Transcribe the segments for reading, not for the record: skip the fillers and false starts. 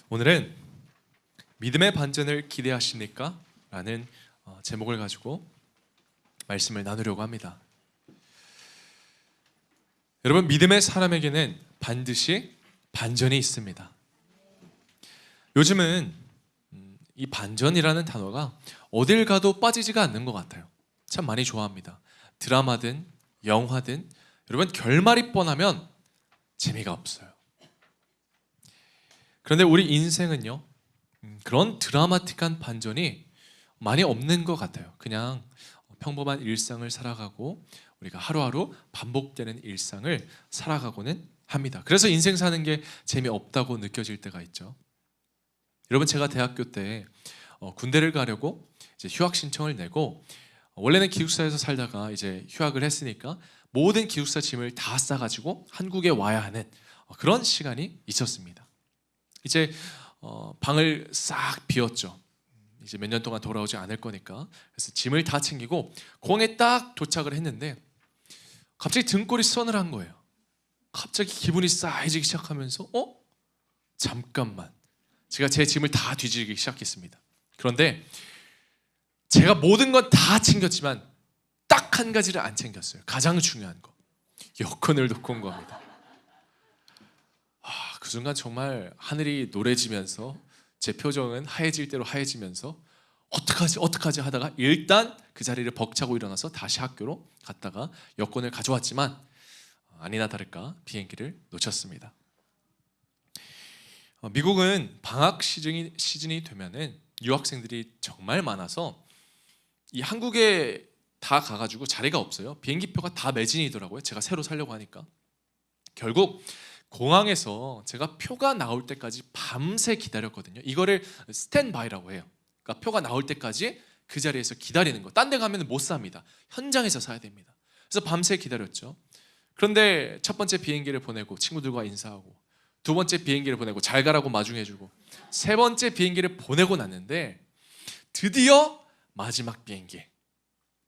오늘은 믿음의 반전을 기대하십니까? 라는 제목을 가지고 말씀을 나누려고 합니다. 여러분, 믿음의 사람에게는 반드시 반전이 있습니다. 요즘은 이 반전이라는 단어가 어딜 가도 빠지지가 않는 것 같아요. 참 많이 좋아합니다. 드라마든 영화든 여러분, 결말이 뻔하면 재미가 없어요. 그런데 우리 인생은요, 그런 드라마틱한 반전이 많이 없는 것 같아요. 그냥 평범한 일상을 살아가고 우리가 하루하루 반복되는 일상을 살아가고는 합니다. 그래서 인생 사는 게 재미없다고 느껴질 때가 있죠. 여러분, 제가 대학교 때 군대를 가려고 이제 휴학 신청을 내고, 원래는 기숙사에서 살다가 이제 휴학을 했으니까 모든 기숙사 짐을 다 싸가지고 한국에 와야 하는 그런 시간이 있었습니다. 이제 방을 싹 비웠죠. 이제 몇 년 동안 돌아오지 않을 거니까. 그래서 짐을 다 챙기고 공항에 딱 도착을 했는데 갑자기 등골이 서늘한 거예요. 갑자기 기분이 싸해지기 시작하면서 잠깐만, 제가 제 짐을 다 뒤지기 시작했습니다. 그런데 제가 모든 건 다 챙겼지만 딱 한 가지를 안 챙겼어요. 가장 중요한 거, 여권을 놓고 온 겁니다. 그 순간 정말 하늘이 노래지면서 제 표정은 하얘질 대로 하얘지면서 어떡하지 하다가 일단 그 자리를 벅차고 일어나서 다시 학교로 갔다가 여권을 가져왔지만 아니나 다를까 비행기를 놓쳤습니다. 미국은 방학 시즌이 되면은 유학생들이 정말 많아서 이 한국에 다 가가지고 자리가 없어요. 비행기표가 다 매진이더라고요. 제가 새로 살려고 하니까. 결국 공항에서 제가 표가 나올 때까지 밤새 기다렸거든요. 이거를 스탠바이라고 해요. 그러니까 표가 나올 때까지 그 자리에서 기다리는 거. 딴 데 가면 못 삽니다. 현장에서 사야 됩니다. 그래서 밤새 기다렸죠. 그런데 첫 번째 비행기를 보내고 친구들과 인사하고, 두 번째 비행기를 보내고 잘 가라고 마중해주고, 세 번째 비행기를 보내고 났는데 드디어 마지막 비행기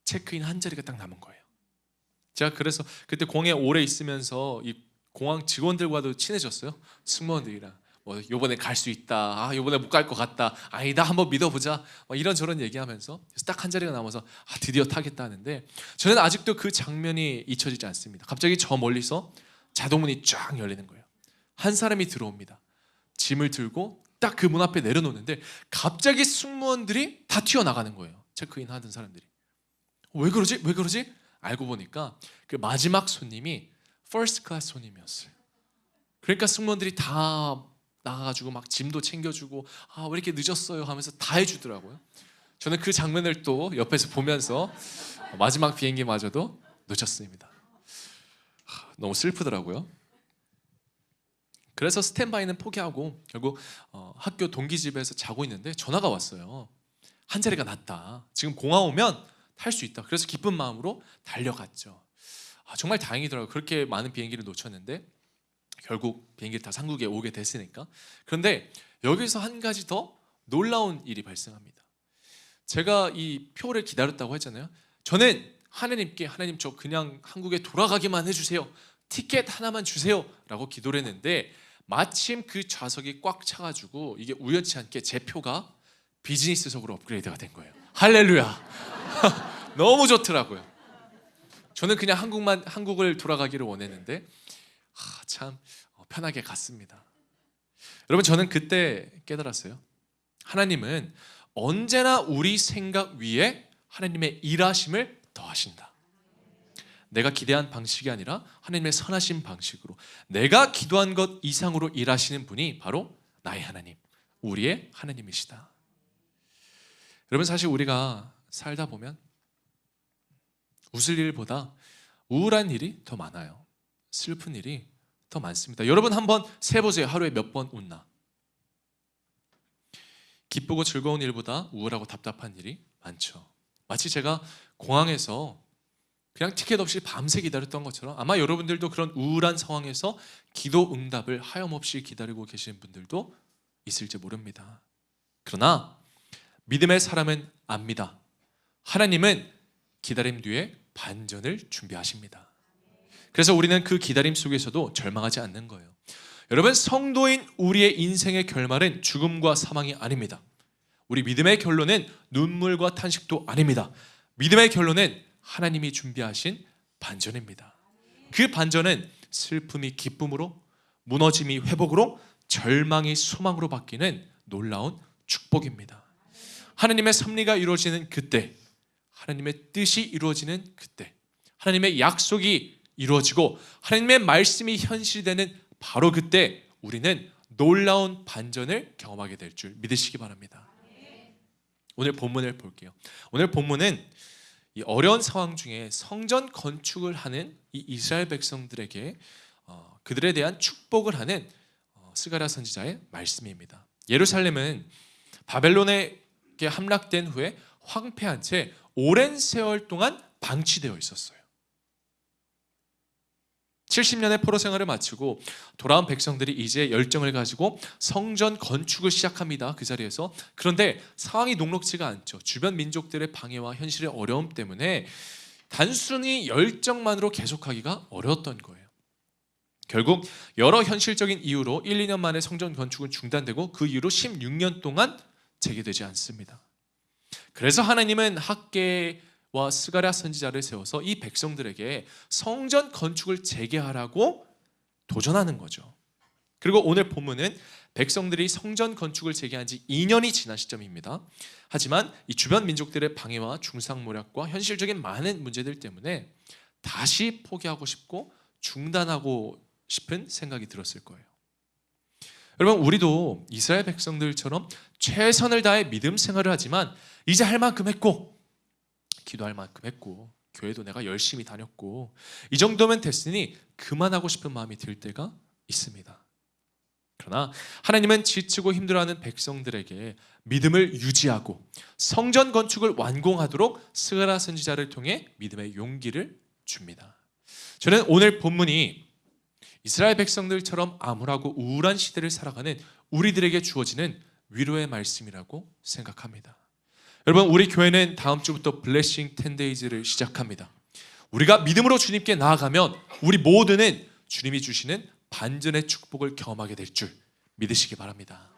체크인 한 자리가 딱 남은 거예요. 제가 그래서 그때 공항에 오래 있으면서 이 공항 직원들과도 친해졌어요. 승무원들이랑 요번에 갈 수 있다, 요번에 못 갈 것 같다, 아니다, 한번 믿어보자, 이런저런 얘기하면서 딱 한 자리가 남아서 드디어 타겠다 하는데, 저는 아직도 그 장면이 잊혀지지 않습니다. 갑자기 저 멀리서 자동문이 쫙 열리는 거예요. 한 사람이 들어옵니다. 짐을 들고 딱 그 문 앞에 내려놓는데 갑자기 승무원들이 다 튀어나가는 거예요. 체크인 하던 사람들이. 왜 그러지? 알고 보니까 그 마지막 손님이 퍼스트 클래스 손님이었어요. 그러니까 승무원들이 다 나가가지고 막 짐도 챙겨주고, 왜 이렇게 늦었어요 하면서 다 해주더라고요. 저는 그 장면을 또 옆에서 보면서 마지막 비행기마저도 놓쳤습니다. 너무 슬프더라고요. 그래서 스탠바이는 포기하고 결국 학교 동기 집에서 자고 있는데 전화가 왔어요. 한 자리가 났다, 지금 공항 오면 탈 수 있다. 그래서 기쁜 마음으로 달려갔죠. 정말 다행이더라고요. 그렇게 많은 비행기를 놓쳤는데 결국 비행기를 타서 한국에 오게 됐으니까. 그런데 여기서 한 가지 더 놀라운 일이 발생합니다. 제가 이 표를 기다렸다고 했잖아요. 저는 하나님께, 하나님 저 그냥 한국에 돌아가기만 해주세요, 티켓 하나만 주세요 라고 기도를 했는데, 마침 그 좌석이 꽉 차가지고 이게 우연치 않게 제 표가 비즈니스석으로 업그레이드가 된 거예요. 할렐루야. 너무 좋더라고요. 저는 그냥 한국을 돌아가기를 원했는데 참 편하게 갔습니다. 여러분, 저는 그때 깨달았어요. 하나님은 언제나 우리 생각 위에 하나님의 일하심을 더하신다. 내가 기대한 방식이 아니라 하나님의 선하신 방식으로 내가 기도한 것 이상으로 일하시는 분이 바로 나의 하나님, 우리의 하나님이시다. 여러분, 사실 우리가 살다 보면 웃을 일보다 우울한 일이 더 많아요. 슬픈 일이 더 많습니다. 여러분, 한번 세보세요. 하루에 몇 번 웃나? 기쁘고 즐거운 일보다 우울하고 답답한 일이 많죠. 마치 제가 공항에서 그냥 티켓 없이 밤새 기다렸던 것처럼 아마 여러분들도 그런 우울한 상황에서 기도 응답을 하염없이 기다리고 계시는 분들도 있을지 모릅니다. 그러나 믿음의 사람은 압니다. 하나님은 기다림 뒤에 반전을 준비하십니다. 그래서 우리는 그 기다림 속에서도 절망하지 않는 거예요. 여러분, 성도인 우리의 인생의 결말은 죽음과 사망이 아닙니다. 우리 믿음의 결론은 눈물과 탄식도 아닙니다. 믿음의 결론은 하나님이 준비하신 반전입니다. 그 반전은 슬픔이 기쁨으로, 무너짐이 회복으로, 절망이 소망으로 바뀌는 놀라운 축복입니다. 하나님의 섭리가 이루어지는 그때, 하나님의 뜻이 이루어지는 그때, 하나님의 약속이 이루어지고 하나님의 말씀이 현실되는 바로 그때 우리는 놀라운 반전을 경험하게 될 줄 믿으시기 바랍니다. 오늘 본문을 볼게요. 오늘 본문은 이 어려운 상황 중에 성전 건축을 하는 이 이스라엘 백성들에게 그들에 대한 축복을 하는 스가랴 선지자의 말씀입니다. 예루살렘은 바벨론에게 함락된 후에 황폐한 채 오랜 세월 동안 방치되어 있었어요. 70년의 포로 생활을 마치고 돌아온 백성들이 이제 열정을 가지고 성전 건축을 시작합니다. 그 자리에서. 그런데 상황이 녹록지가 않죠. 주변 민족들의 방해와 현실의 어려움 때문에 단순히 열정만으로 계속하기가 어려웠던 거예요. 결국 여러 현실적인 이유로 1, 2년 만에 성전 건축은 중단되고 그 이후로 16년 동안 재개되지 않습니다. 그래서 하나님은 학개와 스가랴 선지자를 세워서 이 백성들에게 성전 건축을 재개하라고 도전하는 거죠. 그리고 오늘 본문은 백성들이 성전 건축을 재개한 지 2년이 지난 시점입니다. 하지만 이 주변 민족들의 방해와 중상모략과 현실적인 많은 문제들 때문에 다시 포기하고 싶고 중단하고 싶은 생각이 들었을 거예요. 여러분, 우리도 이스라엘 백성들처럼 최선을 다해 믿음 생활을 하지만 이제 할 만큼 했고, 기도할 만큼 했고, 교회도 내가 열심히 다녔고, 이 정도면 됐으니 그만하고 싶은 마음이 들 때가 있습니다. 그러나 하나님은 지치고 힘들어하는 백성들에게 믿음을 유지하고 성전 건축을 완공하도록 스가랴 선지자를 통해 믿음의 용기를 줍니다. 저는 오늘 본문이 이스라엘 백성들처럼 암울하고 우울한 시대를 살아가는 우리들에게 주어지는 위로의 말씀이라고 생각합니다. 여러분, 우리 교회는 다음 주부터 블레싱 10데이즈를 시작합니다. 우리가 믿음으로 주님께 나아가면 우리 모두는 주님이 주시는 반전의 축복을 경험하게 될 줄 믿으시기 바랍니다.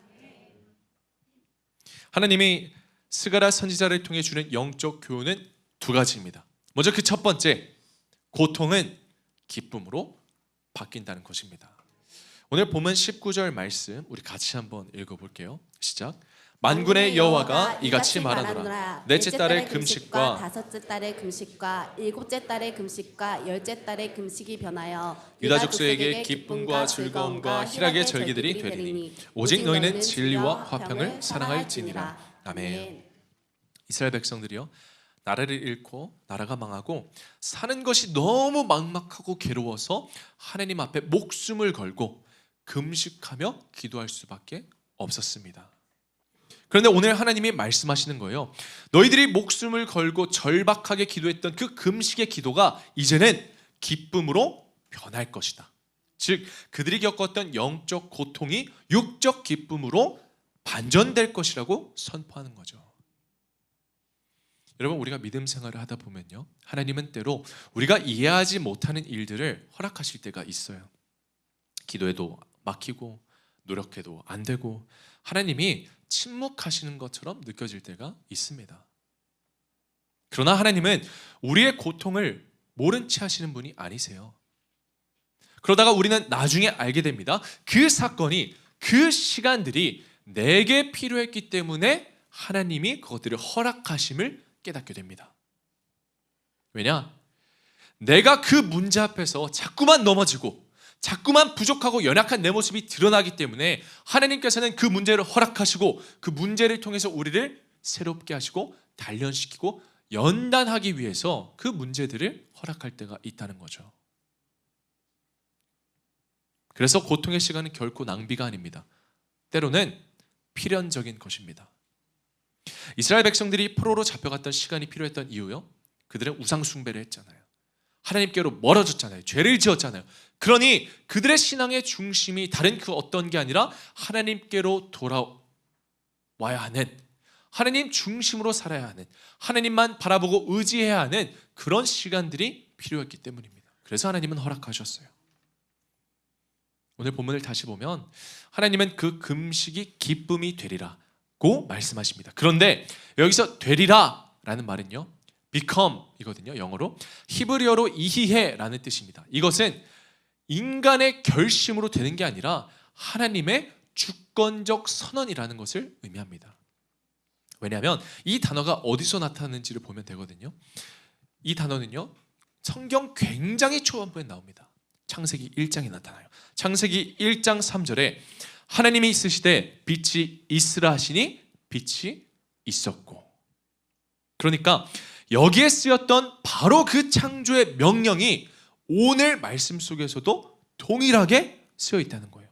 하나님이 스가랴 선지자를 통해 주는 영적 교훈은 두 가지입니다. 먼저 그 첫 번째, 고통은 기쁨으로 바뀐다는 것입니다. 오늘 본문 19절 말씀 우리 같이 한번 읽어볼게요. 시작. 만군의 여호와가 이같이 말하노라. 넷째 달의 금식과 다섯째 달의 금식과 일곱째 달의 금식과 열째 달의 금식이 변하여 유다 족속에게 기쁨과 즐거움과 희락의 절기들이 되리니 오직 너희는 진리와 화평을 사랑할지니라. 아멘. 이스라엘 백성들이요, 나라를 잃고 나라가 망하고 사는 것이 너무 막막하고 괴로워서 하나님 앞에 목숨을 걸고 금식하며 기도할 수밖에 없었습니다. 그런데 오늘 하나님이 말씀하시는 거예요. 너희들이 목숨을 걸고 절박하게 기도했던 그 금식의 기도가 이제는 기쁨으로 변할 것이다. 즉, 그들이 겪었던 영적 고통이 육적 기쁨으로 반전될 것이라고 선포하는 거죠. 여러분, 우리가 믿음 생활을 하다 보면요, 하나님은 때로 우리가 이해하지 못하는 일들을 허락하실 때가 있어요. 기도해도 막히고 노력해도 안 되고 하나님이 침묵하시는 것처럼 느껴질 때가 있습니다. 그러나 하나님은 우리의 고통을 모른 채 하시는 분이 아니세요. 그러다가 우리는 나중에 알게 됩니다. 그 사건이, 그 시간들이 내게 필요했기 때문에 하나님이 그것들을 허락하심을 깨닫게 됩니다. 왜냐? 내가 그 문제 앞에서 자꾸만 넘어지고 자꾸만 부족하고 연약한 내 모습이 드러나기 때문에 하나님께서는 그 문제를 허락하시고 그 문제를 통해서 우리를 새롭게 하시고 단련시키고 연단하기 위해서 그 문제들을 허락할 때가 있다는 거죠. 그래서 고통의 시간은 결코 낭비가 아닙니다. 때로는 필연적인 것입니다. 이스라엘 백성들이 포로로 잡혀갔던 시간이 필요했던 이유요, 그들은 우상 숭배를 했잖아요. 하나님께로 멀어졌잖아요. 죄를 지었잖아요. 그러니 그들의 신앙의 중심이 다른 그 어떤 게 아니라 하나님께로 돌아와야 하는, 하나님 중심으로 살아야 하는, 하나님만 바라보고 의지해야 하는 그런 시간들이 필요했기 때문입니다. 그래서 하나님은 허락하셨어요. 오늘 본문을 다시 보면 하나님은 그 금식이 기쁨이 되리라고 말씀하십니다. 그런데 여기서 되리라라는 말은요, become이거든요. 영어로 히브리어로 이히해라는 뜻입니다. 이것은 인간의 결심으로 되는 게 아니라 하나님의 주권적 선언이라는 것을 의미합니다. 왜냐하면 이 단어가 어디서 나타나는지를 보면 되거든요. 이 단어는요, 성경 굉장히 초반부에 나옵니다. 창세기 1장에 나타나요. 창세기 1장 3절에 하나님이 있으시되 빛이 있으라 하시니 빛이 있었고. 그러니까 여기에 쓰였던 바로 그 창조의 명령이 오늘 말씀 속에서도 동일하게 쓰여 있다는 거예요.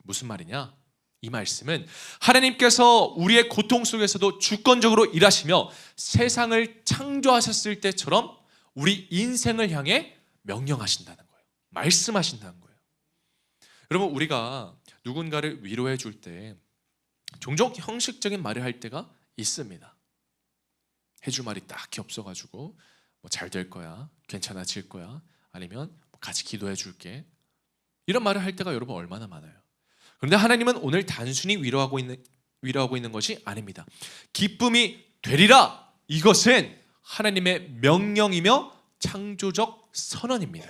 무슨 말이냐? 이 말씀은 하나님께서 우리의 고통 속에서도 주권적으로 일하시며 세상을 창조하셨을 때처럼 우리 인생을 향해 명령하신다는 거예요. 말씀하신다는 거예요. 여러분, 우리가 누군가를 위로해 줄 때 종종 형식적인 말을 할 때가 있습니다. 해줄 말이 딱히 없어가지고 뭐 잘 될 거야, 괜찮아질 거야, 아니면 같이 기도해 줄게, 이런 말을 할 때가 여러분 얼마나 많아요. 그런데 하나님은 오늘 단순히 위로하고 있는 것이 아닙니다. 기쁨이 되리라, 이것은 하나님의 명령이며 창조적 선언입니다.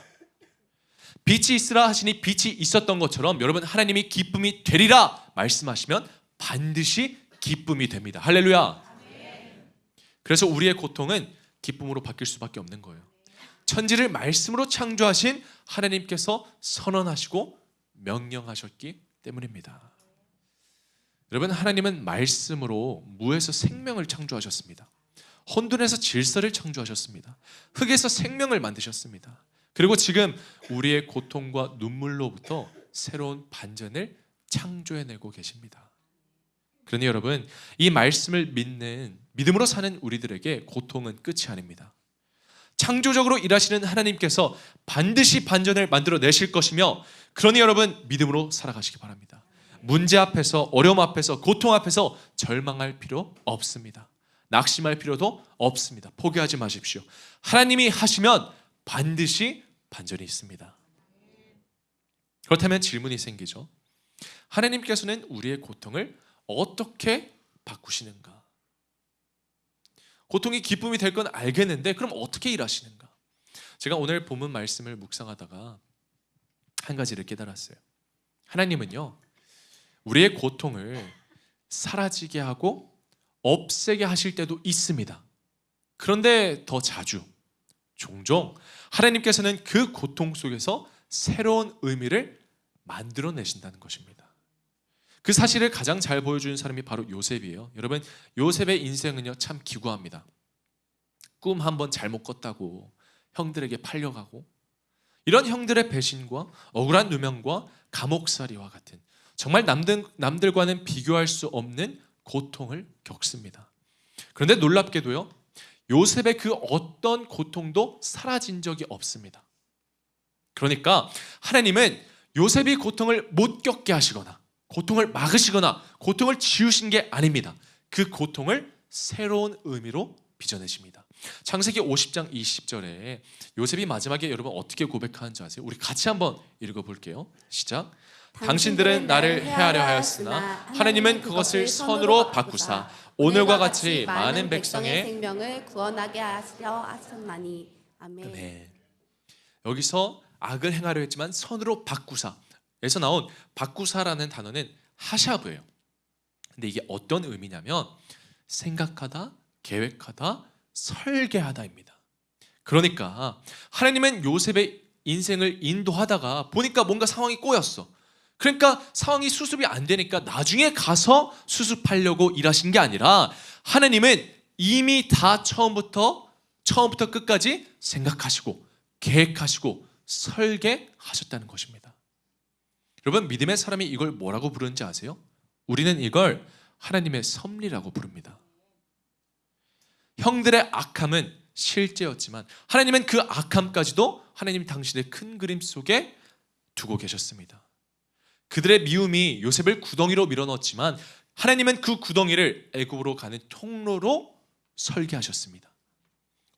빛이 있으라 하시니 빛이 있었던 것처럼 여러분, 하나님이 기쁨이 되리라 말씀하시면 반드시 기쁨이 됩니다. 할렐루야. 그래서 우리의 고통은 기쁨으로 바뀔 수밖에 없는 거예요. 천지를 말씀으로 창조하신 하나님께서 선언하시고 명령하셨기 때문입니다. 여러분, 하나님은 말씀으로 무에서 생명을 창조하셨습니다. 혼돈에서 질서를 창조하셨습니다. 흙에서 생명을 만드셨습니다. 그리고 지금 우리의 고통과 눈물로부터 새로운 반전을 창조해내고 계십니다. 그러니 여러분, 이 말씀을 믿는, 믿음으로 사는 우리들에게 고통은 끝이 아닙니다. 창조적으로 일하시는 하나님께서 반드시 반전을 만들어내실 것이며, 그러니 여러분, 믿음으로 살아가시기 바랍니다. 문제 앞에서, 어려움 앞에서, 고통 앞에서 절망할 필요 없습니다. 낙심할 필요도 없습니다. 포기하지 마십시오. 하나님이 하시면 반드시 반전이 있습니다. 그렇다면 질문이 생기죠. 하나님께서는 우리의 고통을 어떻게 바꾸시는가? 고통이 기쁨이 될 건 알겠는데 그럼 어떻게 일하시는가? 제가 오늘 본문 말씀을 묵상하다가 한 가지를 깨달았어요. 하나님은요, 우리의 고통을 사라지게 하고 없애게 하실 때도 있습니다. 그런데 더 자주, 종종 하나님께서는 그 고통 속에서 새로운 의미를 만들어내신다는 것입니다. 그 사실을 가장 잘 보여주는 사람이 바로 요셉이에요. 여러분, 요셉의 인생은요, 참 기구합니다. 꿈 한번 잘못 꿨다고 형들에게 팔려가고, 이런 형들의 배신과 억울한 누명과 감옥살이와 같은 정말 남들과는 비교할 수 없는 고통을 겪습니다. 그런데 놀랍게도요, 요셉의 그 어떤 고통도 사라진 적이 없습니다. 그러니까 하나님은 요셉이 고통을 못 겪게 하시거나 고통을 막으시거나 고통을 지우신 게 아닙니다. 그 고통을 새로운 의미로 빚어내십니다. 창세기 50장 20절에 요셉이 마지막에 여러분 어떻게 고백하는지 아세요? 우리 같이 한번 읽어볼게요. 시작. 당신들은 나를 해하려 하였으나 하나님은 그것을 선으로 바꾸사 오늘과 같이 많은 백성의 생명을 구원하게 하시려 하셨나니. 아멘. 네. 여기서 악을 행하려 했지만 선으로 바꾸사에서 나온 바꾸사라는 단어는 하샤브예요. 근데 이게 어떤 의미냐면 생각하다, 계획하다, 설계하다입니다. 그러니까 하나님은 요셉의 인생을 인도하다가 보니까 뭔가 상황이 꼬였어. 그러니까 상황이 수습이 안 되니까 나중에 가서 수습하려고 일하신 게 아니라 하나님은 이미 다 처음부터 끝까지 생각하시고 계획하시고 설계하셨다는 것입니다. 여러분, 믿음의 사람이 이걸 뭐라고 부르는지 아세요? 우리는 이걸 하나님의 섭리라고 부릅니다. 형들의 악함은 실제였지만 하나님은 그 악함까지도 하나님 당신의 큰 그림 속에 두고 계셨습니다. 그들의 미움이 요셉을 구덩이로 밀어넣었지만 하나님은 그 구덩이를 애굽으로 가는 통로로 설계하셨습니다.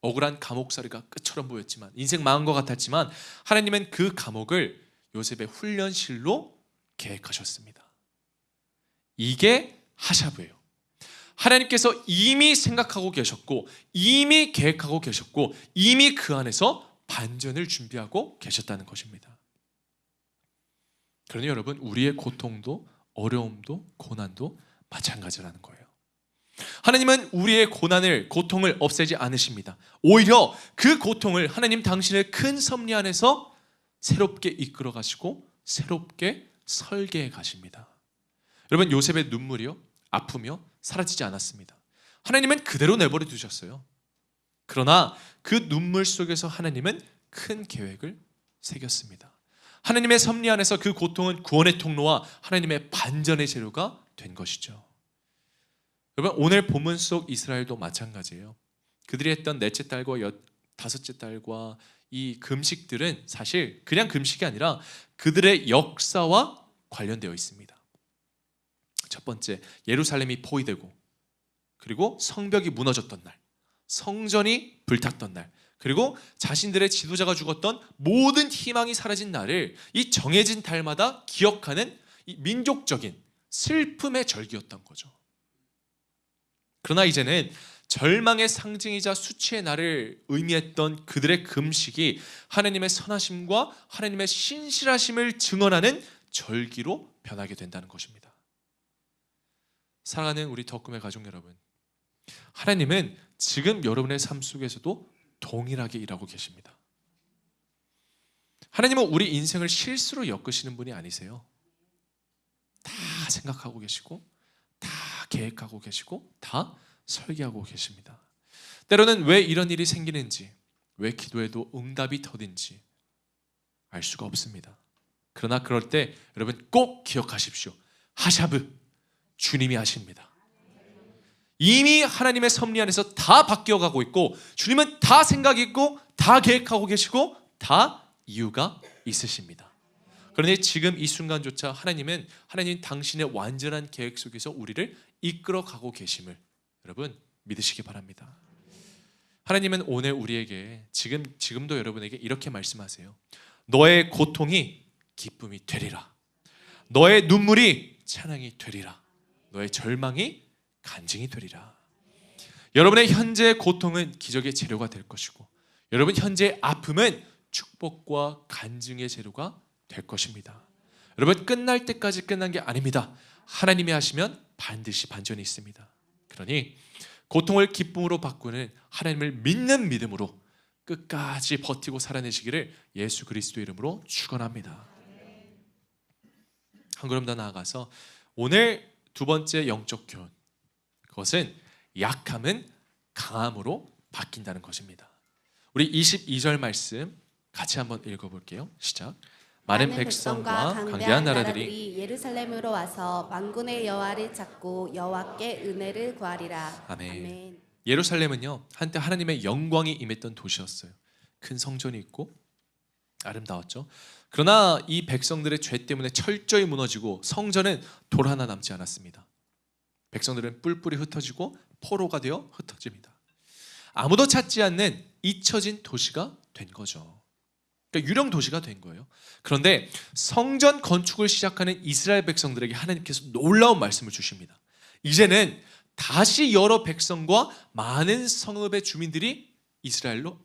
억울한 감옥살이가 끝처럼 보였지만 인생 망한 것 같았지만 하나님은 그 감옥을 요셉의 훈련실로 계획하셨습니다. 이게 하샤브예요. 하나님께서 이미 생각하고 계셨고 이미 계획하고 계셨고 이미 그 안에서 반전을 준비하고 계셨다는 것입니다. 그러니 여러분, 우리의 고통도 어려움도 고난도 마찬가지라는 거예요. 하나님은 우리의 고통을 없애지 않으십니다. 오히려 그 고통을 하나님 당신의 큰 섭리 안에서 새롭게 이끌어 가시고 새롭게 설계해 가십니다. 여러분, 요셉의 눈물이요, 아프며 사라지지 않았습니다. 하나님은 그대로 내버려 두셨어요. 그러나 그 눈물 속에서 하나님은 큰 계획을 새겼습니다. 하나님의 섭리 안에서 그 고통은 구원의 통로와 하나님의 반전의 재료가 된 것이죠. 여러분, 오늘 본문 속 이스라엘도 마찬가지예요. 그들이 했던 넷째 딸과 다섯째 딸과 이 금식들은 사실 그냥 금식이 아니라 그들의 역사와 관련되어 있습니다. 첫 번째, 예루살렘이 포위되고, 그리고 성벽이 무너졌던 날, 성전이 불탔던 날, 그리고 자신들의 지도자가 죽었던 모든 희망이 사라진 날을 이 정해진 달마다 기억하는 이 민족적인 슬픔의 절기였던 거죠. 그러나 이제는 절망의 상징이자 수치의 날을 의미했던 그들의 금식이 하나님의 선하심과 하나님의 신실하심을 증언하는 절기로 변하게 된다는 것입니다. 사랑하는 우리 덕금의 가족 여러분, 하나님은 지금 여러분의 삶 속에서도 동일하게 일하고 계십니다. 하나님은 우리 인생을 실수로 엮으시는 분이 아니세요. 다 생각하고 계시고 다 계획하고 계시고 다 설계하고 계십니다. 때로는 왜 이런 일이 생기는지, 왜 기도해도 응답이 더딘지 알 수가 없습니다. 그러나 그럴 때 여러분 꼭 기억하십시오. 하샤브, 주님이 하십니다. 이미 하나님의 섭리 안에서 다 바뀌어가고 있고 주님은 다 생각이 있고 다 계획하고 계시고 다 이유가 있으십니다. 그런데 지금 이 순간조차 하나님 당신의 완전한 계획 속에서 우리를 이끌어가고 계심을 여러분 믿으시기 바랍니다. 하나님은 오늘 우리에게 지금도 여러분에게 이렇게 말씀하세요. 너의 고통이 기쁨이 되리라. 너의 눈물이 찬양이 되리라. 너의 절망이 간증이 되리라. 여러분의 현재의 고통은 기적의 재료가 될 것이고 여러분 현재의 아픔은 축복과 간증의 재료가 될 것입니다. 여러분, 끝날 때까지 끝난 게 아닙니다. 하나님이 하시면 반드시 반전이 있습니다. 그러니 고통을 기쁨으로 바꾸는 하나님을 믿는 믿음으로 끝까지 버티고 살아내시기를 예수 그리스도 이름으로 축원합니다. 한 걸음 더 나아가서 오늘 두 번째 영적 교훈, 그것은 약함은 강함으로 바뀐다는 것입니다. 우리 22절 말씀 같이 한번 읽어볼게요. 시작. 많은 백성과 강대한 나라들이 예루살렘으로 와서 만군의 여호와를 찾고 여호와께 은혜를 구하리라. 아멘. 아멘. 예루살렘은요, 한때 하나님의 영광이 임했던 도시였어요. 큰 성전이 있고 아름다웠죠. 그러나 이 백성들의 죄 때문에 철저히 무너지고 성전은 돌 하나 남지 않았습니다. 백성들은 뿔뿔이 흩어지고 포로가 되어 흩어집니다. 아무도 찾지 않는 잊혀진 도시가 된 거죠. 그러니까 유령 도시가 된 거예요. 그런데 성전 건축을 시작하는 이스라엘 백성들에게 하나님께서 놀라운 말씀을 주십니다. 이제는 다시 여러 백성과 많은 성읍의 주민들이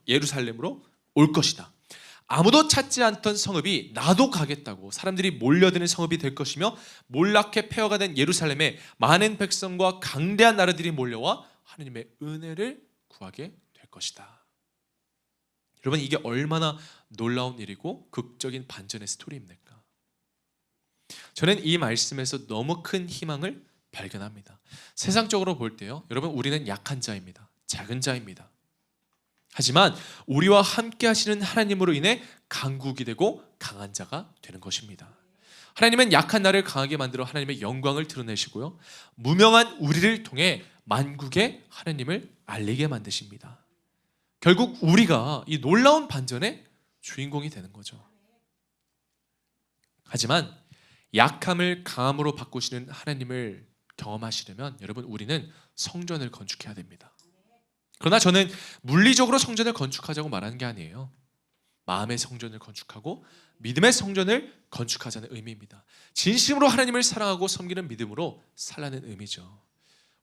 예루살렘으로 올 것이다. 아무도 찾지 않던 성읍이 나도 가겠다고 사람들이 몰려드는 성읍이 될 것이며 몰락해 폐허가 된 예루살렘에 많은 백성과 강대한 나라들이 몰려와 하나님의 은혜를 구하게 될 것이다. 여러분, 이게 얼마나 놀라운 일이고 극적인 반전의 스토리입니까? 저는 이 말씀에서 너무 큰 희망을 발견합니다. 세상적으로 볼 때요, 여러분, 우리는 약한 자입니다. 작은 자입니다. 하지만 우리와 함께 하시는 하나님으로 인해 강국이 되고 강한 자가 되는 것입니다. 하나님은 약한 나를 강하게 만들어 하나님의 영광을 드러내시고요, 무명한 우리를 통해 만국의 하나님을 알리게 만드십니다. 결국 우리가 이 놀라운 반전의 주인공이 되는 거죠. 하지만 약함을 강함으로 바꾸시는 하나님을 경험하시려면 여러분, 우리는 성전을 건축해야 됩니다. 그러나 저는 물리적으로 성전을 건축하자고 말하는 게 아니에요. 마음의 성전을 건축하고 믿음의 성전을 건축하자는 의미입니다. 진심으로 하나님을 사랑하고 섬기는 믿음으로 살라는 의미죠.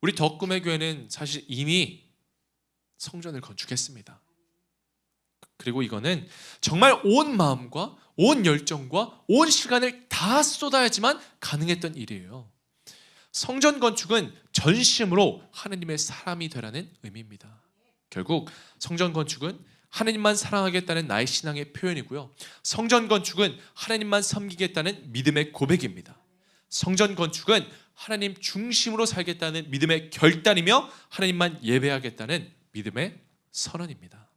우리 덕금의 교회는 사실 이미 성전을 건축했습니다. 그리고 이거는 정말 온 마음과 온 열정과 온 시간을 다 쏟아야지만 가능했던 일이에요. 성전 건축은 전심으로 하나님의 사람이 되라는 의미입니다. 결국 성전 건축은 하나님만 사랑하겠다는 나의 신앙의 표현이고요. 성전 건축은 하나님만 섬기겠다는 믿음의 고백입니다. 성전 건축은 하나님 중심으로 살겠다는 믿음의 결단이며 하나님만 예배하겠다는 믿음의 선언입니다.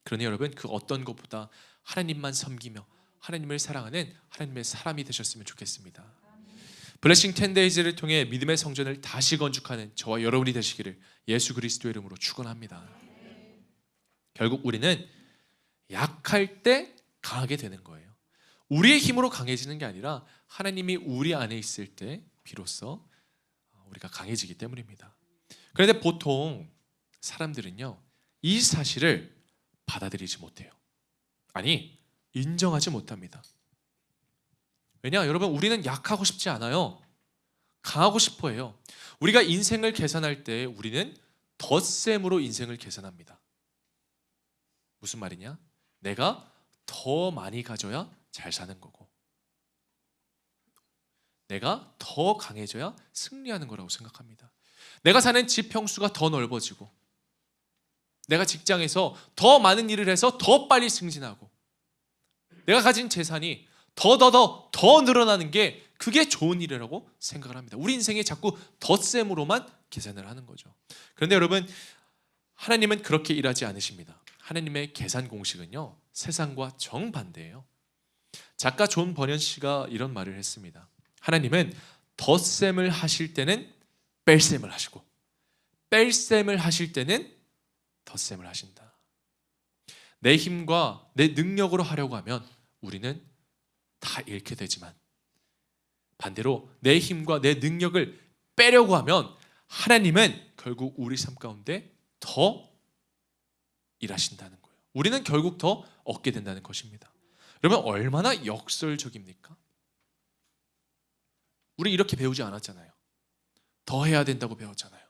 그러니 여러분, 그 어떤 것보다 하나님만 섬기며 하나님을 사랑하는 하나님의 사람이 되셨으면 좋겠습니다. 블레싱 10데이즈를 통해 믿음의 성전을 다시 건축하는 저와 여러분이 되시기를 예수 그리스도의 이름으로 축원합니다. 결국 우리는 약할 때 강하게 되는 거예요. 우리의 힘으로 강해지는 게 아니라 하나님이 우리 안에 있을 때 비로소 우리가 강해지기 때문입니다. 그런데 보통 사람들은요, 이 사실을 받아들이지 못해요. 아니, 인정하지 못합니다. 왜냐, 여러분, 우리는 약하고 싶지 않아요. 강하고 싶어 해요. 우리가 인생을 계산할 때 우리는 덧셈으로 인생을 계산합니다. 무슨 말이냐? 내가 더 많이 가져야 잘 사는 거고, 내가 더 강해져야 승리하는 거라고 생각합니다. 내가 사는 집 평수가 더 넓어지고, 내가 직장에서 더 많은 일을 해서 더 빨리 승진하고, 내가 가진 재산이 더 늘어나는 게 그게 좋은 일이라고 생각을 합니다. 우리 인생에 자꾸 덧셈으로만 계산을 하는 거죠. 그런데 여러분, 하나님은 그렇게 일하지 않으십니다. 하나님의 계산 공식은요, 세상과 정반대예요. 작가 존 버년 씨가 이런 말을 했습니다. 하나님은 덧셈을 하실 때는 뺄셈을 하시고, 뺄셈을 하실 때는 덧셈을 하신다. 내 힘과 내 능력으로 하려고 하면 우리는 다 잃게 되지만, 반대로 내 힘과 내 능력을 빼려고 하면 하나님은 결국 우리 삶 가운데 더 일하신다는 거예요. 우리는 결국 더 얻게 된다는 것입니다. 여러분, 얼마나 역설적입니까? 우리 이렇게 배우지 않았잖아요. 더 해야 된다고 배웠잖아요.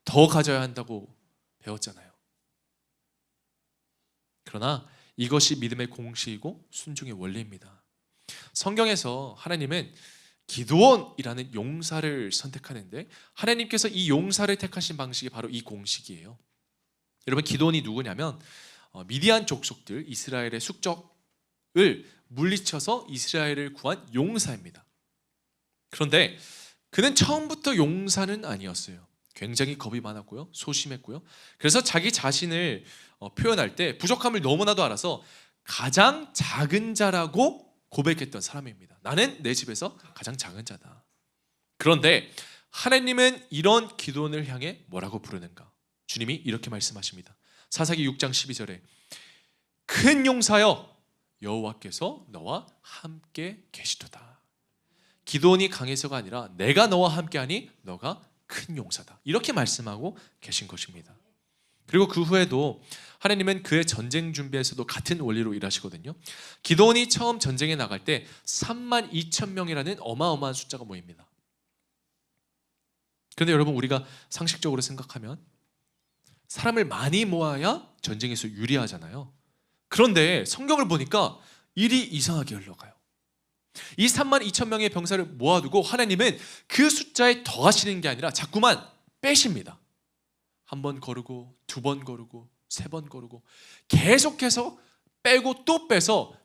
더 가져야 한다고 배웠잖아요. 그러나 이것이 믿음의 공식이고 순종의 원리입니다. 성경에서 하나님은 기드온이라는 용사를 선택하는데, 하나님께서 이 용사를 택하신 방식이 바로 이 공식이에요. 여러분, 기드온이 누구냐면 미디안 족속들, 이스라엘의 숙적을 물리쳐서 이스라엘을 구한 용사입니다. 그런데 그는 처음부터 용사는 아니었어요. 굉장히 겁이 많았고요, 소심했고요. 그래서 자기 자신을 표현할 때 부족함을 너무나도 알아서 가장 작은 자라고 고백했던 사람입니다. 나는 내 집에서 가장 작은 자다. 그런데 하나님은 이런 기드온을 향해 뭐라고 부르는가? 주님이 이렇게 말씀하십니다. 사사기 6장 12절에 큰 용사여, 여호와께서 너와 함께 계시도다. 기드온이 강해서가 아니라 내가 너와 함께하니 너가 큰 용사다, 이렇게 말씀하고 계신 것입니다. 그리고 그 후에도 하나님은 그의 전쟁 준비에서도 같은 원리로 일하시거든요. 기드온이 처음 전쟁에 나갈 때 32,000명이라는 어마어마한 숫자가 모입니다. 그런데 여러분, 우리가 상식적으로 생각하면 사람을 많이 모아야 전쟁에서 유리하잖아요. 그런데 성경을 보니까 일이 이상하게 흘러가요. 이 32,000명의 병사를 모아두고 하나님은 그 숫자에 더하시는 게 아니라 자꾸만 빼십니다. 한 번 거르고, 두 번 거르고, 세 번 거르고, 계속해서 빼고 또 빼서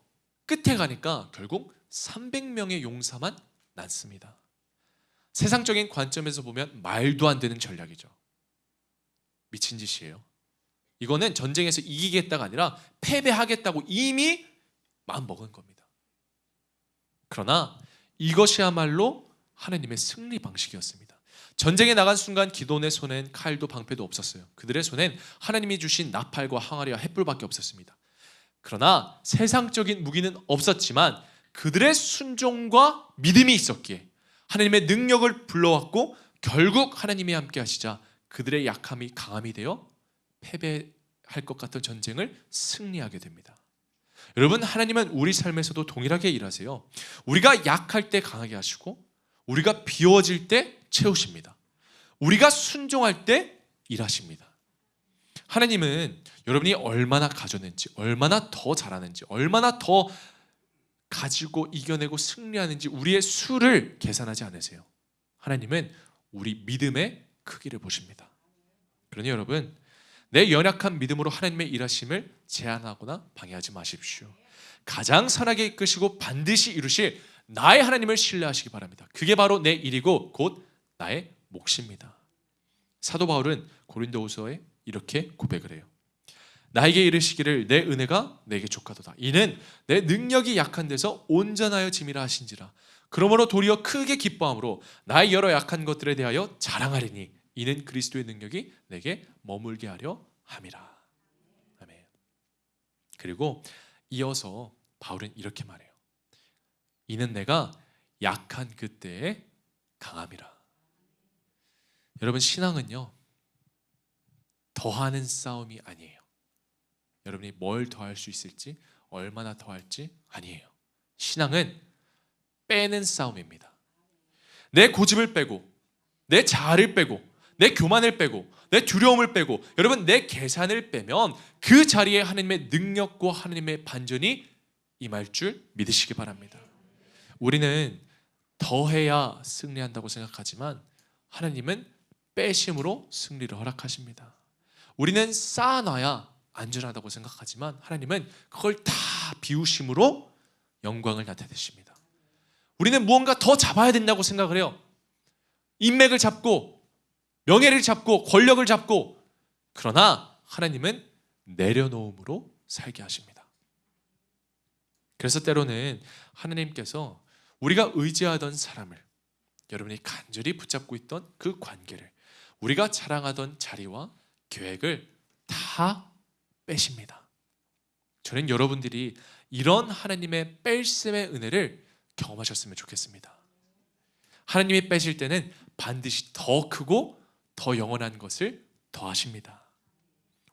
끝에 가니까 결국 300명의 용사만 남습니다. 세상적인 관점에서 보면 말도 안 되는 전략이죠. 미친 짓이에요. 이거는 전쟁에서 이기겠다가 아니라 패배하겠다고 이미 마음 먹은 겁니다. 그러나 이것이야말로 하나님의 승리 방식이었습니다. 전쟁에 나간 순간 기드온의 손엔 칼도 방패도 없었어요. 그들의 손엔 하나님이 주신 나팔과 항아리와 횃불밖에 없었습니다. 그러나 세상적인 무기는 없었지만 그들의 순종과 믿음이 있었기에 하나님의 능력을 불러왔고, 결국 하나님이 함께 하시자 그들의 약함이 강함이 되어 패배하지 할 것 같은 전쟁을 승리하게 됩니다. 여러분, 하나님은 우리 삶에서도 동일하게 일하세요. 우리가 약할 때 강하게 하시고 우리가 비워질 때 채우십니다. 우리가 순종할 때 일하십니다. 하나님은 여러분이 얼마나 가졌는지, 얼마나 더 잘하는지, 얼마나 더 가지고 이겨내고 승리하는지 우리의 수를 계산하지 않으세요. 하나님은 우리 믿음의 크기를 보십니다. 그러니 여러분, 내 연약한 믿음으로 하나님의 일하심을 제한하거나 방해하지 마십시오. 가장 선하게 이끄시고 반드시 이루실 나의 하나님을 신뢰하시기 바랍니다. 그게 바로 내 일이고 곧 나의 몫입니다. 사도 바울은 고린도후서에 이렇게 고백을 해요. 나에게 이르시기를 내 은혜가 내게 족하도다. 이는 내 능력이 약한 데서 온전하여 짐이라 하신지라. 그러므로 도리어 크게 기뻐함으로 나의 여러 약한 것들에 대하여 자랑하리니 이는 그리스도의 능력이 내게 머물게 하려 함이라. 아멘. 그리고 이어서 바울은 이렇게 말해요. 이는 내가 약한 그때에 강함이라. 여러분, 신앙은요, 더하는 싸움이 아니에요. 여러분이 뭘 더할 수 있을지, 얼마나 더할지 아니에요. 신앙은 빼는 싸움입니다. 내 고집을 빼고, 내 자아를 빼고, 내 교만을 빼고, 내 두려움을 빼고, 여러분 내 계산을 빼면 그 자리에 하나님의 능력과 하나님의 반전이 임할 줄 믿으시기 바랍니다. 우리는 더해야 승리한다고 생각하지만 하나님은 빼심으로 승리를 허락하십니다. 우리는 쌓아놔야 안전하다고 생각하지만 하나님은 그걸 다 비우심으로 영광을 나타내십니다. 우리는 무언가 더 잡아야 된다고 생각을 해요. 인맥을 잡고 명예를 잡고 권력을 잡고, 그러나 하나님은 내려놓음으로 살게 하십니다. 그래서 때로는 하나님께서 우리가 의지하던 사람을, 여러분이 간절히 붙잡고 있던 그 관계를, 우리가 자랑하던 자리와 계획을 다 빼십니다. 저는 여러분들이 이런 하나님의 뺄셈의 은혜를 경험하셨으면 좋겠습니다. 하나님이 빼실 때는 반드시 더 크고 더 영원한 것을 더하십니다.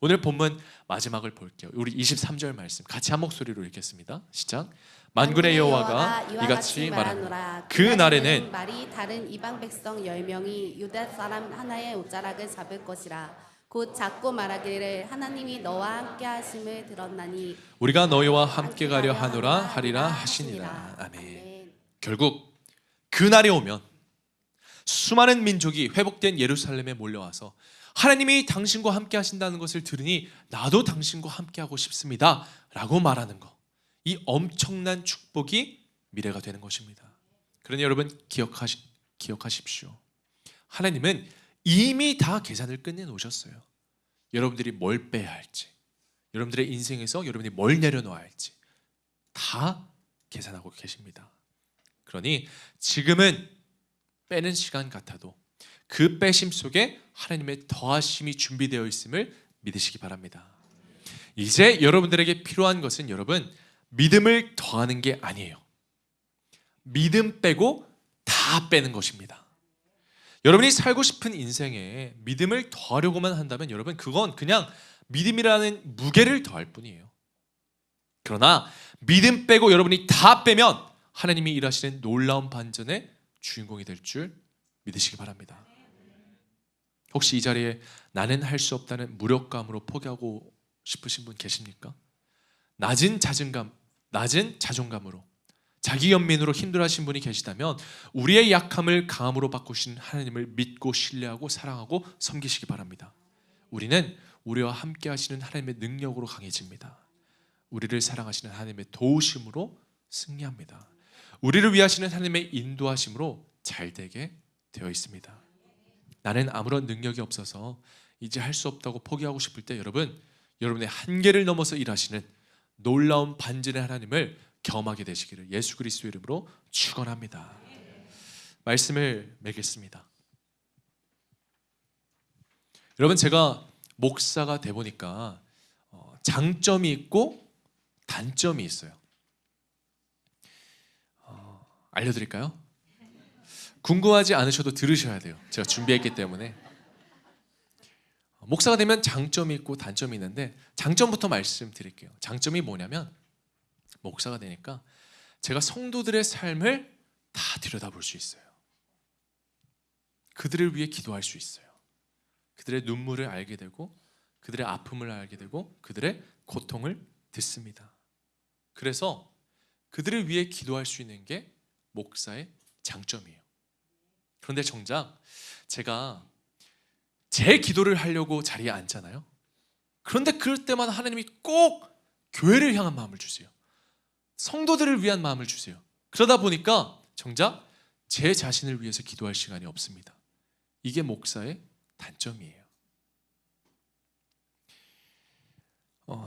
오늘 본문 마지막을 볼게요. 우리 23절 말씀 같이 한 목소리로 읽겠습니다. 시작. 만군의 여호와가 이같이 말하노라. 그 날에는 말이 다른 이방 백성 10명이 유다 사람 하나의 옷자락을 잡을 것이라. 곧 잡고 말하기를 하나님이 너와 함께 하심을 들었나니 우리가 너희와 함께 가려 하노라 하리라 하시니라. 아멘. 결국 그 날이 오면 수많은 민족이 회복된 예루살렘에 몰려와서 하나님이 당신과 함께 하신다는 것을 들으니 나도 당신과 함께 하고 싶습니다 라고 말하는 것, 이 엄청난 축복이 미래가 되는 것입니다. 그러니 여러분 기억하십시오. 하나님은 이미 다 계산을 끝내놓으셨어요. 여러분들이 뭘 빼야 할지, 여러분들의 인생에서 여러분이 뭘 내려놓아야 할지 다 계산하고 계십니다. 그러니 지금은 빼는 시간 같아도 그 빼심 속에 하나님의 더하심이 준비되어 있음을 믿으시기 바랍니다. 이제 여러분들에게 필요한 것은 여러분 믿음을 더하는 게 아니에요. 믿음 빼고 다 빼는 것입니다. 여러분이 살고 싶은 인생에 믿음을 더하려고만 한다면 여러분 그건 그냥 믿음이라는 무게를 더할 뿐이에요. 그러나 믿음 빼고 여러분이 다 빼면 하나님이 일하시는 놀라운 반전의 주인공이 될 줄 믿으시기 바랍니다. 혹시 이 자리에 나는 할 수 없다는 무력감으로 포기하고 싶으신 분 계십니까? 낮은 자존감으로 자기 연민으로 힘들어하신 분이 계시다면 우리의 약함을 강함으로 바꾸신 하나님을 믿고 신뢰하고 사랑하고 섬기시기 바랍니다. 우리는 우리와 함께 하시는 하나님의 능력으로 강해집니다. 우리를 사랑하시는 하나님의 도우심으로 승리합니다. 우리를 위하시는 하나님의 인도하심으로 잘되게 되어 있습니다. 나는 아무런 능력이 없어서 이제 할 수 없다고 포기하고 싶을 때 여러분의 한계를 넘어서 일하시는 놀라운 반전의 하나님을 경험하게 되시기를 예수 그리스도의 이름으로 축원합니다. 말씀을 맺겠습니다. 여러분, 제가 목사가 돼 보니까 장점이 있고 단점이 있어요. 알려드릴까요? 궁금하지 않으셔도 들으셔야 돼요. 제가 준비했기 때문에. 목사가 되면 장점이 있고 단점이 있는데 장점부터 말씀드릴게요. 장점이 뭐냐면 목사가 되니까 제가 성도들의 삶을 다 들여다볼 수 있어요. 그들을 위해 기도할 수 있어요. 그들의 눈물을 알게 되고 그들의 아픔을 알게 되고 그들의 고통을 듣습니다. 그래서 그들을 위해 기도할 수 있는 게 목사의 장점이에요. 그런데 정작 제가 제 기도를 하려고 자리에 앉잖아요. 그런데 그럴 때마다 하나님이 꼭 교회를 향한 마음을 주세요. 성도들을 위한 마음을 주세요. 그러다 보니까 정작 제 자신을 위해서 기도할 시간이 없습니다. 이게 목사의 단점이에요.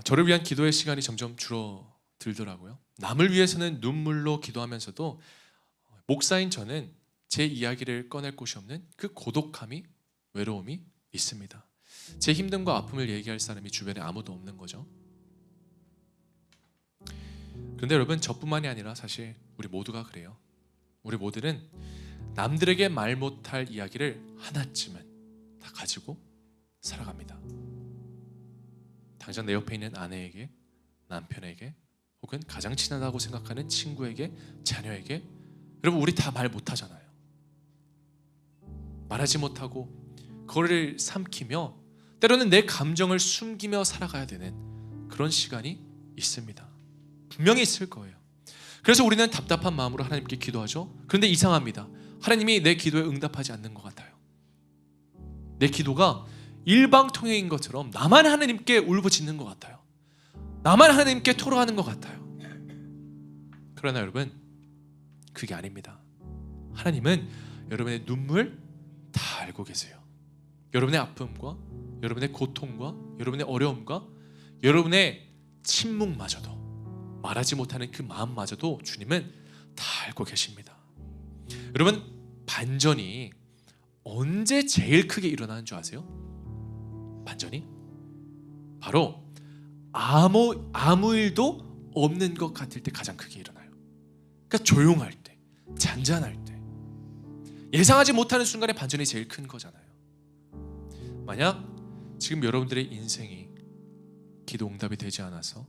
저를 위한 기도의 시간이 점점 줄어들더라고요. 남을 위해서는 눈물로 기도하면서도 목사인 저는 제 이야기를 꺼낼 곳이 없는 그 고독함이, 외로움이 있습니다. 제 힘듦과 아픔을 얘기할 사람이 주변에 아무도 없는 거죠. 그런데 여러분, 저뿐만이 아니라 사실 우리 모두가 그래요. 우리 모두는 남들에게 말 못할 이야기를 하나쯤은 다 가지고 살아갑니다. 당장 내 옆에 있는 아내에게, 남편에게, 혹은 가장 친하다고 생각하는 친구에게, 자녀에게. 여러분, 우리 다 말 못하잖아요. 말하지 못하고 그거를 삼키며 때로는 내 감정을 숨기며 살아가야 되는 그런 시간이 있습니다. 분명히 있을 거예요. 그래서 우리는 답답한 마음으로 하나님께 기도하죠. 그런데 이상합니다. 하나님이 내 기도에 응답하지 않는 것 같아요. 내 기도가 일방통행인 것처럼 나만 하나님께 울부짖는 것 같아요. 나만 하나님께 토로하는 것 같아요. 그러나 여러분, 그게 아닙니다. 하나님은 여러분의 눈물 다 알고 계세요. 여러분의 아픔과 여러분의 고통과 여러분의 어려움과 여러분의 침묵마저도, 말하지 못하는 그 마음마저도 주님은 다 알고 계십니다. 여러분, 반전이 언제 제일 크게 일어나는 줄 아세요? 반전이 바로 아무 일도 없는 것 같을 때 가장 크게 일어나요. 그러니까 조용할 때, 잔잔할 때, 예상하지 못하는 순간에 반전이 제일 큰 거잖아요. 만약 지금 여러분들의 인생이 기도 응답이 되지 않아서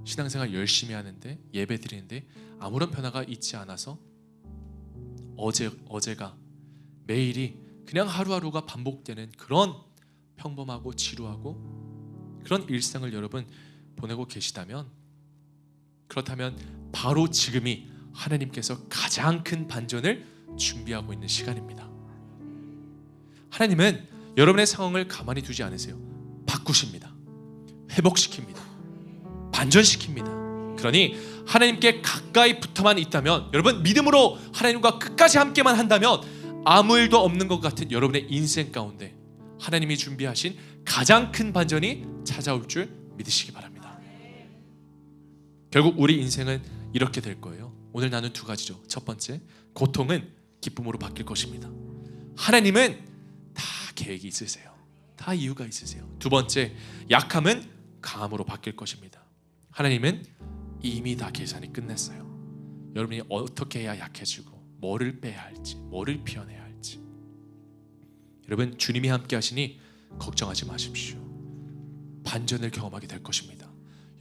신앙생활 열심히 하는데, 예배 드리는데 아무런 변화가 있지 않아서 어제가 매일이 그냥 하루하루가 반복되는 그런 평범하고 지루하고 그런 일상을 여러분 보내고 계시다면, 그렇다면 바로 지금이 하나님께서 가장 큰 반전을 준비하고 있는 시간입니다. 하나님은 여러분의 상황을 가만히 두지 않으세요. 바꾸십니다. 회복시킵니다. 반전시킵니다. 그러니 하나님께 가까이 붙어만 있다면, 여러분 믿음으로 하나님과 끝까지 함께만 한다면 아무 일도 없는 것 같은 여러분의 인생 가운데 하나님이 준비하신 가장 큰 반전이 찾아올 줄 믿으시기 바랍니다. 결국 우리 인생은 이렇게 될 거예요. 오늘 나눈 두 가지죠. 첫 번째, 고통은 기쁨으로 바뀔 것입니다. 하나님은 다 계획이 있으세요. 다 이유가 있으세요. 두 번째, 약함은 강함으로 바뀔 것입니다. 하나님은 이미 다 계산이 끝냈어요. 여러분이 어떻게 해야 약해지고 뭐를 빼야 할지, 뭐를 피워내야 할지. 여러분, 주님이 함께 하시니 걱정하지 마십시오. 반전을 경험하게 될 것입니다.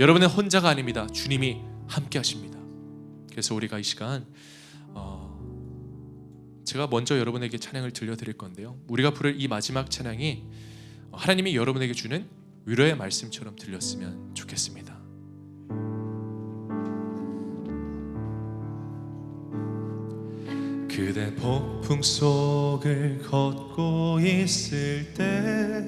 여러분은 혼자가 아닙니다. 주님이 함께 하십니다. 그래서 우리가 이 시간 제가 먼저 여러분에게 찬양을 들려드릴 건데요, 우리가 부를 이 마지막 찬양이 하나님이 여러분에게 주는 위로의 말씀처럼 들렸으면 좋겠습니다. 그대 폭풍 속을 걷고 있을 때,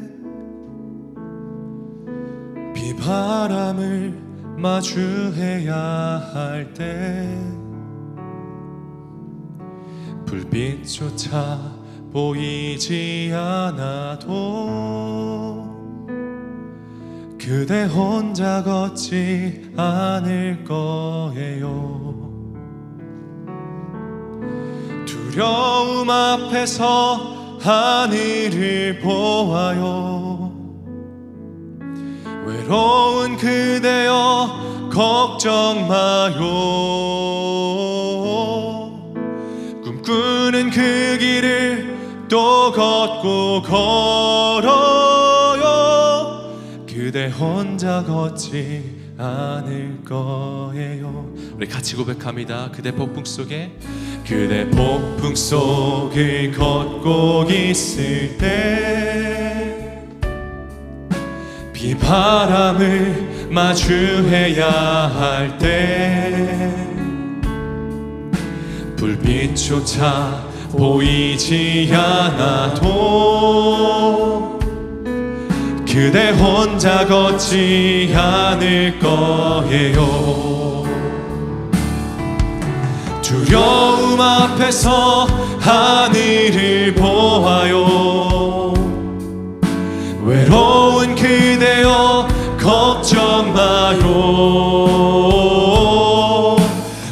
비바람을 마주해야 할 때, 불빛조차 보이지 않아도 그대 혼자 걷지 않을 거예요. 두려움 앞에서 하늘을 보아요. 외로운 그대여 걱정 마요. 꿈꾸는 그 길을 또 걷고 걸어요. 그대 혼자 걷지 않을 거예요. 우리 같이 고백합니다. 그대 폭풍 속에 그대 폭풍 속을 걷고 있을 때 비바람을 마주해야 할 때 불빛조차 보이지 않아도 그대 혼자 걷지 않을 거예요. 두려움 앞에서 하늘을 보아요. 외로운 그대여 걱정 마요.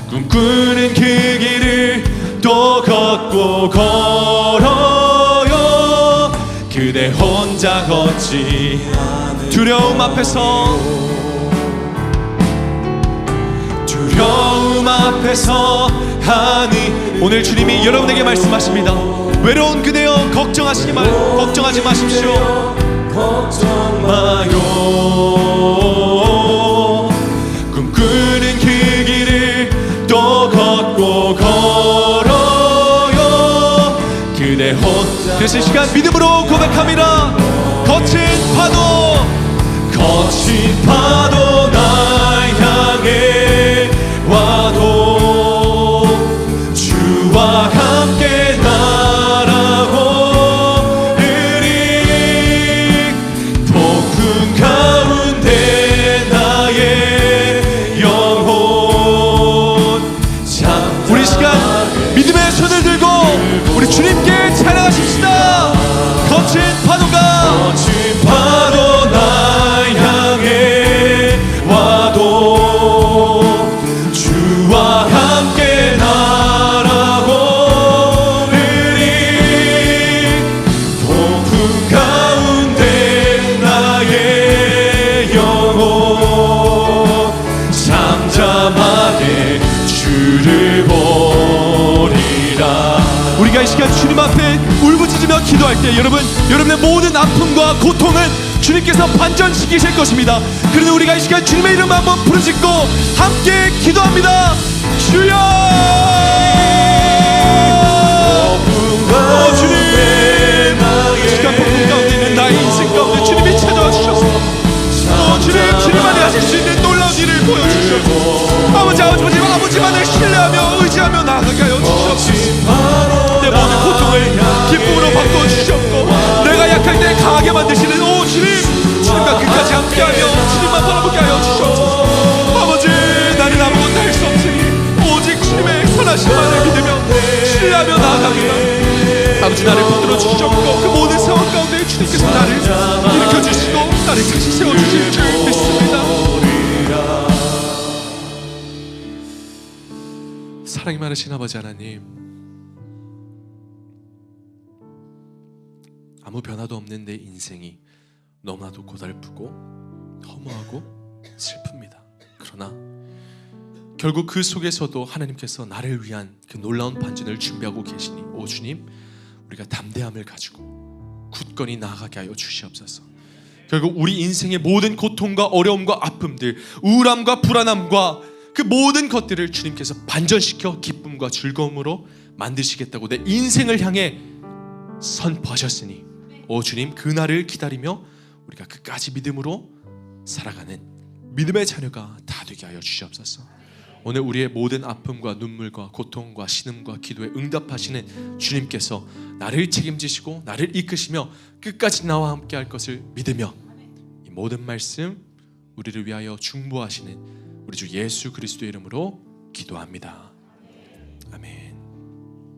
꿈꾸는 그 길을 또 걷고 걸어요. 그대 혼자 걷지 않을 두려움 앞에서 두려움 앞에서 하니 오늘 주님이 여러분에게 말씀하십니다. 외로운 그대여 걱정하지 마십시오. 걱정 마요. 꿈꾸는 그 길을 또 걷고 걸어요. 그대 혼자 그래서 이 시간 믿음으로 고백합니다. 거친 파도 날 향해 와도 주와 함께 날아오르리. 폭풍 가운데 나의 영혼 우리 시간 믿음의 손을 들고 우리 주님께 찬양하십시다. 거친 파도 날 향해 와도 주와 함께 날아오르리. 폭풍 가운데 나의 영혼 잠잠하게 주를 보리라. 우리가 이 시간 주님 앞에 울부짖으며 기도할 때 여러분의 모든 아픔과 고통은 주님께서 반전시키실 것입니다. 그러니 우리가 이 시간 주님의 이름 한번 부르짖고 함께 기도합니다. 주여! 주님! 이 시간 폭풍 가운데 있는 나의 인생 가운데 주님이 찾아와 주셨습니다. 주님만이 하실 수 있는 놀라운 일을 보여주셨고 아버지만을 신뢰하며 의지하며 나아가게 하여 주셨습니다. 내 모든 고통을 기쁨으로 바꿔주셨고 내가 약할 때 강하게 만드시는 오 주님과 끝까지 함께하며 주님만 바라보게 하여 주셨소서. 아버지 나는 아무것도 할 수 없으니 오직 주님의 선하심만을 믿으며 신뢰하며 나아갑니다. 아버지 나를 붙들어 주셨고 그 모든 상황 가운데 주님께서 나를 일으켜주시고 나를 다시 세워주실 줄 믿습니다. 사랑이 많으신 아버지 하나님, 아무 변화도 없는 내 인생이 너무나도 고달프고 허무하고 슬픕니다. 그러나 결국 그 속에서도 하나님께서 나를 위한 그 놀라운 반전을 준비하고 계시니 오 주님, 우리가 담대함을 가지고 굳건히 나아가게 하여 주시옵소서. 결국 우리 인생의 모든 고통과 어려움과 아픔들, 우울함과 불안함과 그 모든 것들을 주님께서 반전시켜 기쁨과 즐거움으로 만드시겠다고 내 인생을 향해 선포하셨으니 오 주님, 그날을 기다리며 우리가 끝까지 믿음으로 살아가는 믿음의 자녀가 다 되게 하여 주시옵소서. 오늘 우리의 모든 아픔과 눈물과 고통과 신음과 기도에 응답하시는 주님께서 나를 책임지시고 나를 이끄시며 끝까지 나와 함께 할 것을 믿으며 이 모든 말씀 우리를 위하여 중보하시는 우리 주 예수 그리스도의 이름으로 기도합니다. 아멘.